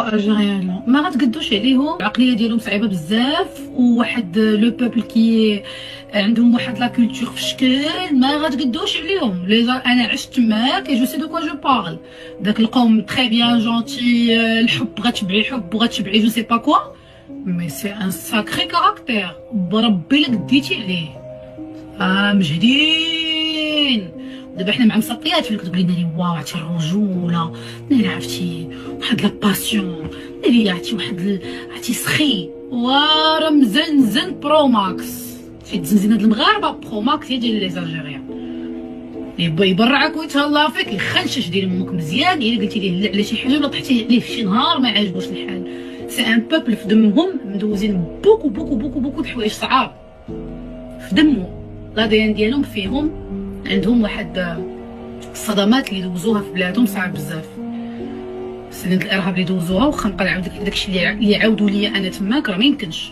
الجيريان ما غتقدوش عليهم، العقليه ديالهم صعيبه بزاف، وواحد لو بوبل كي عندهم واحد لا كولتور في الشكل ما غتقدوش عليهم. انا عشت تماك جو سي دو كوا جو بارل. داك القوم تري بيان جونتي، الحب غتبعي حب وغتبعي جو سي با كوا، مي سي ان ساكري كاركتير بربي الا قديتي عليه. مجهدين. دابا حنا مع مسطيات فين كتقولي لي واو عرفتي الرجوله، ناري عرفتي واحد لا باسيون، ناري عرفتي واحد عرفتي سخي وراه مزنزن برو ماكس. شي تزنزين هاد المغاربه برو ماكس هي ديال لي زالجيريان. يبرعك ويتهلا فيك، يخنشش ديال امك مزيان الا قلتي ليه لا على شي حاجه ولا طحتي عليه في شي نهار ما عاجبوش الحال. سي ان بوبل في دمهم مدوزين بوكو بوكو بوكو بوكو د حوايج صعاب في دمهم. لا دي ان ديالهم فيهم عندهم واحد الصدمات اللي دوزوها في بلادهم صعب بزاف. سنين الارهاب اللي دوزوها، واخا نبقى نعاود لك داكشي اللي عاودوا لي انا تماك راه ما يمكنش.